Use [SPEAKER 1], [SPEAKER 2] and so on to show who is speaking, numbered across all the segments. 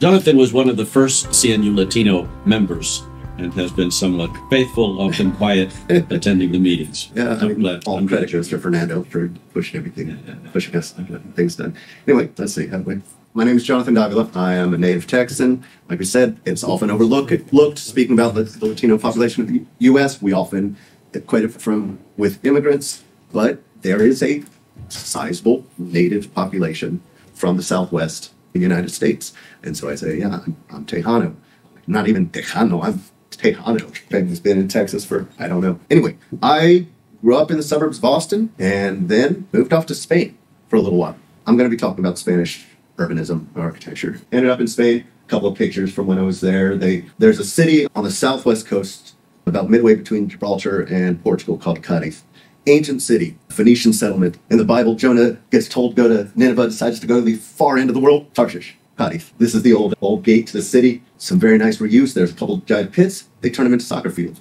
[SPEAKER 1] Jonathan was one of the first CNU Latino members and has been somewhat faithful, often quiet, attending the meetings.
[SPEAKER 2] Yeah, I mean, all credit goes to Fernando for pushing everything, pushing us, getting things done. Anyway, let's see. My name is Jonathan Davila. I am a native Texan. Like we said, it's often overlooked. Speaking about the Latino population of the U.S., we often equate it with immigrants, but there is a sizable native population from the Southwest of the United States. And so I say, yeah, I'm Tejano. Not even Tejano, I'm Tejano. I've been in Texas for, I don't know. Anyway, I grew up in the suburbs of Boston and then moved off to Spain for a little while. I'm going to be talking about Spanish urbanism architecture. Ended up in Spain, a couple of pictures from when I was there. There's a city on the southwest coast, about midway between Gibraltar and Portugal, called Cadiz. Ancient city, Phoenician settlement. In the Bible, Jonah gets told to go to Nineveh, decides to go to the far end of the world, Tarshish, Cadiz. This is the old gate to the city. Some very nice reuse. There's a couple of giant pits. They turn them into soccer fields.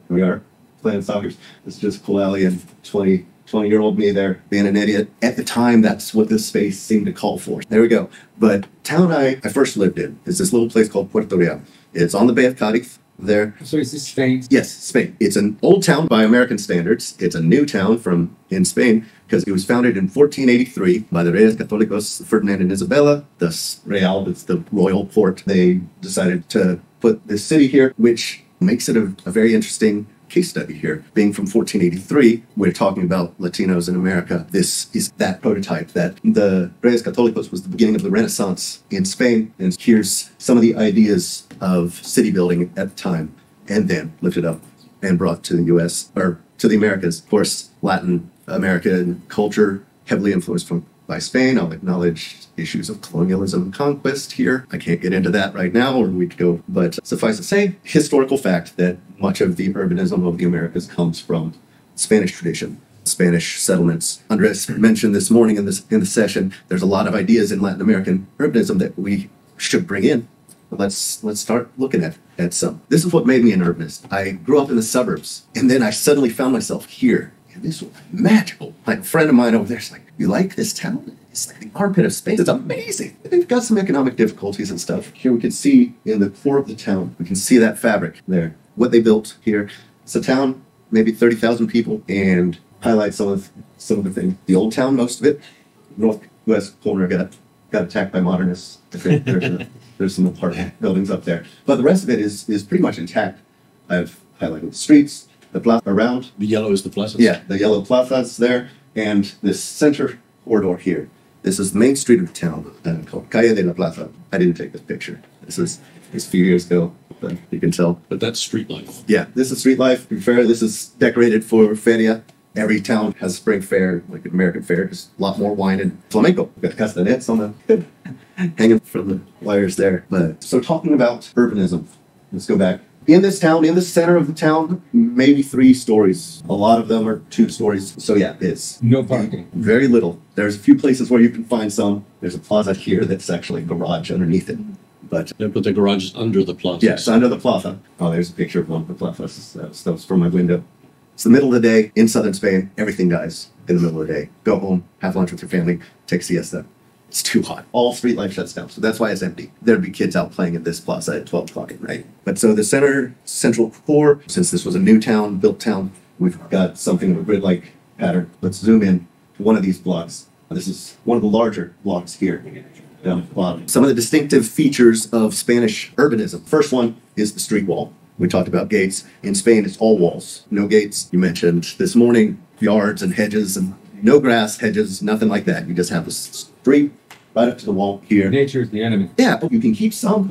[SPEAKER 2] Here we are, playing soccer. This is just Kulali and 20-year-old me there being an idiot. At the time, that's what this space seemed to call for. There we go. But town I first lived in is this little place called Puerto Real. It's on the Bay of Cadiz. There.
[SPEAKER 3] So is this Spain?
[SPEAKER 2] Yes, Spain. It's an old town by American standards. It's a new town in Spain because it was founded in 1483 by the Reyes Católicos Ferdinand and Isabella. Thus, Real, it's the royal port. They decided to put this city here, which makes it a very interesting case study here. Being from 1483, we're talking about Latinos in America. This is that prototype that the Reyes Católicos was the beginning of the Renaissance in Spain. And here's some of the ideas of city building at the time, and then lifted up and brought to the U.S. or to the Americas. Of course, Latin American culture heavily influenced by Spain. I'll acknowledge issues of colonialism and conquest here. I can't get into that right now, or we could go, but suffice to say, historical fact that much of the urbanism of the Americas comes from Spanish tradition, Spanish settlements. Andres mentioned this morning in the session, there's a lot of ideas in Latin American urbanism that we should bring in. Let's start looking at some. This is what made me an urbanist. I grew up in the suburbs, and then I suddenly found myself here. And this was magical. Like a friend of mine over there's like, you like this town? It's like the armpit of space. It's amazing. They've got some economic difficulties and stuff. Here we can see in the core of the town, we can see that fabric there. What they built here. It's a town, maybe 30,000 people, and highlight some of the things. The old town, most of it. Northwest corner got attacked by modernists. There's some apartment buildings up there. But the rest of it is pretty much intact. I've highlighted the streets, the plaza around.
[SPEAKER 1] The yellow is the plaza?
[SPEAKER 2] Yeah, the yellow plaza's there. And this center corridor here. This is the main street of the town called Calle de la Plaza. I didn't take this picture. This is a few years ago, but you can tell.
[SPEAKER 1] But that's street life.
[SPEAKER 2] Yeah, this is street life. To be fair, this is decorated for feria. Every town has a spring fair, like an American fair. There's a lot more wine and flamenco. We've got castanets on the hanging from the wires there. But so talking about urbanism, let's go back. In this town, in the center of the town, maybe 3 stories. A lot of them are 2 stories. So yeah, it's
[SPEAKER 3] no parking.
[SPEAKER 2] Very little. There's a few places where you can find some. There's a plaza here that's actually a garage underneath it. But
[SPEAKER 1] yeah, but the garage is under the plaza.
[SPEAKER 2] Yes, under the plaza. Oh, there's a picture of one of the plazas. That was from my window. It's the middle of the day in southern Spain. Everything dies in the middle of the day. Go home, have lunch with your family, take a siesta. It's too hot. All street life shuts down. So that's why it's empty. There'd be kids out playing at this plaza at 12 o'clock at night. But so the central core, since this was a new town, built town, we've got something of a grid-like pattern. Let's zoom in to one of these blocks. This is one of the larger blocks here. Down at the bottom. Some of the distinctive features of Spanish urbanism. First one is the street wall. We talked about gates. In Spain, it's all walls. No gates. You mentioned this morning, yards and hedges and no grass, hedges, nothing like that. You just have the street right up to the wall here.
[SPEAKER 3] Nature is the enemy.
[SPEAKER 2] Yeah, but you can keep some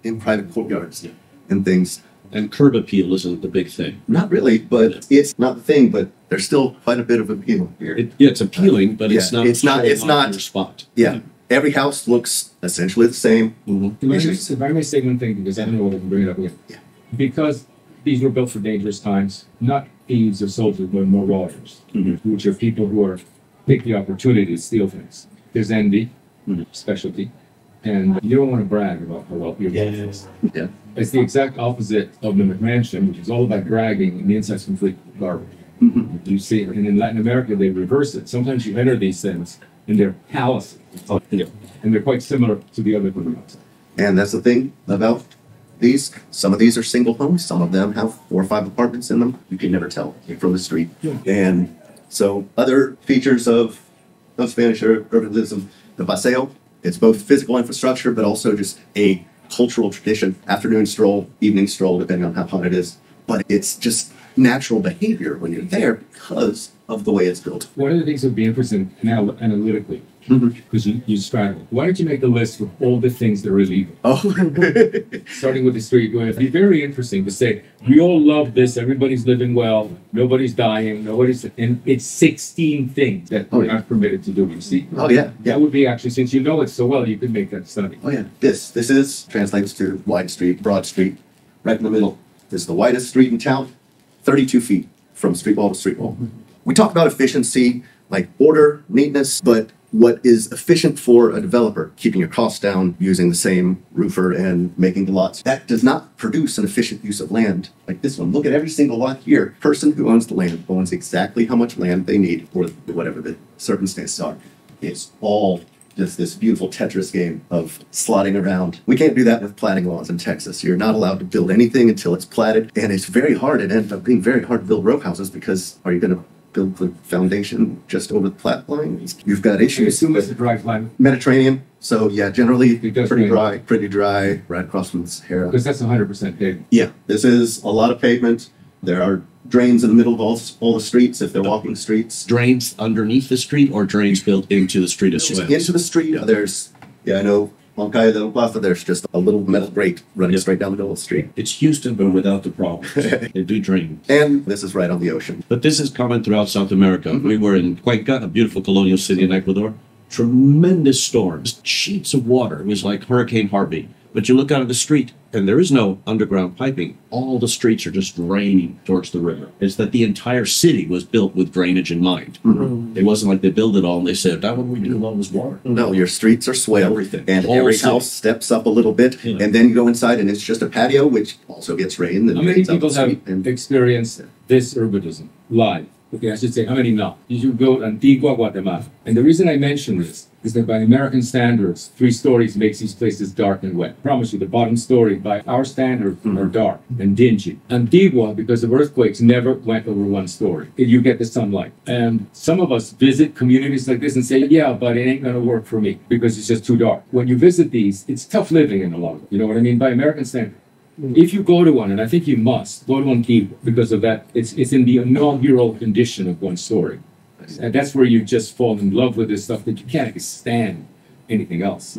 [SPEAKER 2] in private courtyards and things.
[SPEAKER 1] And curb appeal isn't the big thing.
[SPEAKER 2] Not really, but it's not the thing, but there's still quite a bit of appeal here.
[SPEAKER 1] It's appealing, but it's not
[SPEAKER 2] your
[SPEAKER 1] spot.
[SPEAKER 2] Yeah. Every house looks essentially the same.
[SPEAKER 3] Mm-hmm. If I may say one thing, because I don't know what I can bring it up with. Yeah. Because these were built for dangerous times, not thieves or soldiers, but marauders, which are people who take the opportunity to steal things. There's envy, specialty, and you don't want to brag about how well you're doing.
[SPEAKER 2] Yeah.
[SPEAKER 3] It's the exact opposite of the McMansion, which is all about bragging, and the inside's complete garbage. You see, and in Latin America, they reverse it. Sometimes you enter these things, and they're palaces, and they're quite similar to the other ones.
[SPEAKER 2] And that's the thing about these. Some of these are single homes. Some of them have 4 or 5 apartments in them. You can never tell from the street.
[SPEAKER 3] Yeah.
[SPEAKER 2] And so other features of Spanish urbanism, the paseo, it's both physical infrastructure, but also just a cultural tradition. Afternoon stroll, evening stroll, depending on how hot it is. But it's just natural behavior when you're there because of the way it's built.
[SPEAKER 3] One of the things that would be interesting now analytically, because you straddle, why don't you make a list of all the things that are illegal?
[SPEAKER 2] Oh,
[SPEAKER 3] Starting with the street, it'd be very interesting to say, we all love this, everybody's living well, nobody's dying, and it's 16 things that we're not permitted to do, you see?
[SPEAKER 2] oh yeah, yeah.
[SPEAKER 3] That would be actually, since you know it so well, you could make that study.
[SPEAKER 2] Oh yeah. This is translates to wide street, broad street, right in the middle. This is the widest street in town, 32 feet from street wall to street wall. We talk about efficiency, like order, neatness, but what is efficient for a developer, keeping your costs down, using the same roofer and making the lots, that does not produce an efficient use of land like this one. Look at every single lot here. Person who owns the land owns exactly how much land they need for whatever the circumstances are. It's all just this beautiful Tetris game of slotting around. We can't do that with platting laws in Texas. You're not allowed to build anything until it's platted, and it's very hard. It ends up being very hard to build row houses because are you going to build the foundation just over the plat line? You've got
[SPEAKER 3] I
[SPEAKER 2] issues
[SPEAKER 3] assume it's a
[SPEAKER 2] with
[SPEAKER 3] dry climate,
[SPEAKER 2] Mediterranean, so yeah, generally
[SPEAKER 3] It does
[SPEAKER 2] pretty
[SPEAKER 3] rain.
[SPEAKER 2] dry, right across from the Sahara.
[SPEAKER 3] because that's 100% paved.
[SPEAKER 2] Yeah, this is a lot of pavement. There are drains in the middle of all the streets if they're walking streets.
[SPEAKER 1] Drains underneath the street or drains built into the street as well?
[SPEAKER 2] Into the street, there's, I know on Calle de la Plaza, there's just a little metal grate running straight down the middle of the street.
[SPEAKER 1] It's Houston, but without the problems. They do drain.
[SPEAKER 2] And this is right on the ocean.
[SPEAKER 1] But this is common throughout South America. We were in Cuenca, a beautiful colonial city in Ecuador. Tremendous storms, sheets of water. It was like Hurricane Harvey. But you look out of the street, and there is no underground piping. All the streets are just draining towards the river. It's that the entire city was built with drainage in mind. It wasn't like they built it all and they said, "Now what do we do with all this water?"
[SPEAKER 2] No, your streets are swale.
[SPEAKER 1] Everything.
[SPEAKER 2] And
[SPEAKER 1] All
[SPEAKER 2] every
[SPEAKER 1] city.
[SPEAKER 2] house steps up a little bit.
[SPEAKER 1] Yeah.
[SPEAKER 2] And then you go inside and it's just a patio, which also gets rain. And
[SPEAKER 3] How many
[SPEAKER 2] drains out the
[SPEAKER 3] people have
[SPEAKER 2] street. And
[SPEAKER 3] experienced this urbanism live? Okay, I should say, how many not? You should go to Antigua, Guatemala. And the reason I mention this is that by American standards, 3 stories makes these places dark and wet. I promise you, the bottom story by our standards are dark and dingy. Antigua, because of earthquakes, never went over 1 story. You get the sunlight. And some of us visit communities like this and say, yeah, but it ain't gonna work for me because it's just too dark. When you visit these, it's tough living in a lot of them. You know what I mean? By American standards. If you go to one, and I think you must, go to Antigua because of that. It's in the inaugural condition of 1 story. And that's where you just fall in love with this stuff that you can't stand anything else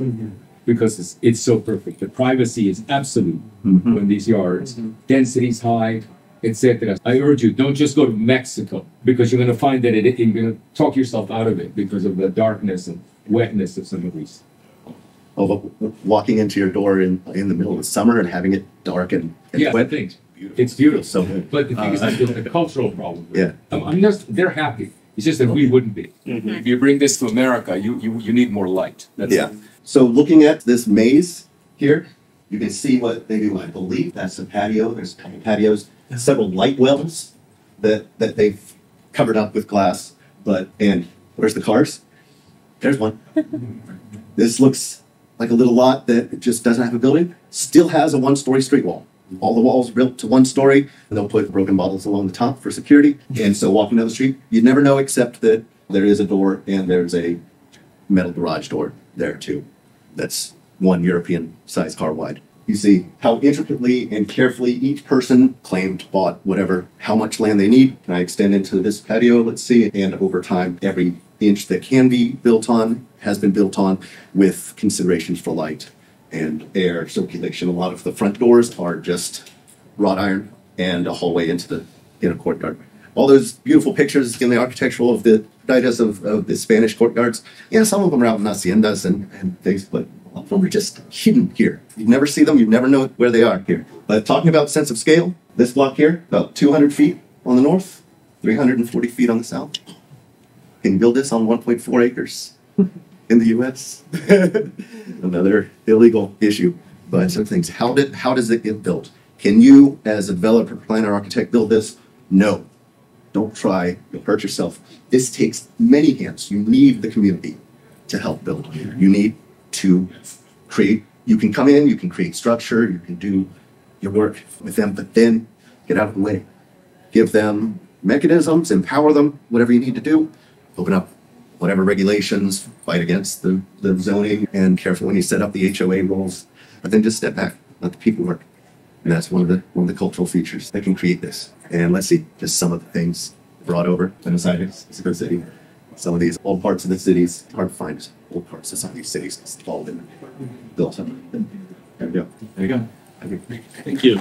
[SPEAKER 3] because it's so perfect. The privacy is absolute in these yards. Density's high, etc. I urge you, don't just go to Mexico because you're going to find that you're going to talk yourself out of it because of the darkness and wetness of some of these.
[SPEAKER 2] walking into your door in the middle of the summer and having it dark and
[SPEAKER 3] Yeah,
[SPEAKER 2] wet.
[SPEAKER 3] things. It's beautiful.
[SPEAKER 2] So good.
[SPEAKER 3] But the thing is, there's a cultural problem.
[SPEAKER 2] Yeah.
[SPEAKER 3] I'm just, they're happy. It's just that we wouldn't be. If you bring this to America, you need more light. That's
[SPEAKER 2] Yeah. So looking at this maze here, you can see what they do. I believe that's a patio. There's patios, several light wells that they've covered up with glass. And where's the cars? There's one. This looks like a little lot that just doesn't have a building. Still has a 1-story street wall. All the walls are built to 1 story, and they'll put broken bottles along the top for security. And so walking down the street, you'd never know except that there is a door and there's a metal garage door there too. That's 1 European-sized car wide. You see how intricately and carefully each person claimed, bought, whatever, how much land they need. Can I extend into this patio? Let's see. And over time, every inch that can be built on has been built on with considerations for light and air circulation. A lot of the front doors are just wrought iron and a hallway into the inner courtyard. All those beautiful pictures in the architectural of the digest of the Spanish courtyards. Yeah, some of them are out in haciendas and things, but a lot of them are just hidden here. You'd never see them, you'd never know where they are here. But talking about sense of scale, this block here, about 200 feet on the north, 340 feet on the south. Can you build this on 1.4 acres in the U.S.? Another illegal issue. But some things, how does it get built? Can you, as a developer, planner, architect, build this? No. Don't try. You'll hurt yourself. This takes many hands. You need the community to help build. You need to create you can come in, you can create structure, you can do your work with them, but then get out of the way. Give them mechanisms, empower them, whatever you need to do. Open up whatever regulations, fight against the zoning, and careful when you set up the HOA rules. But then just step back, let the people work. And that's one of the cultural features that can create this. And let's see, just some of the things brought over. Buenos Aires, it's a good city. Some of these old parts of the cities, hard to find old parts of some of these cities. It's all been built up. There we go.
[SPEAKER 1] There you go. Thank you.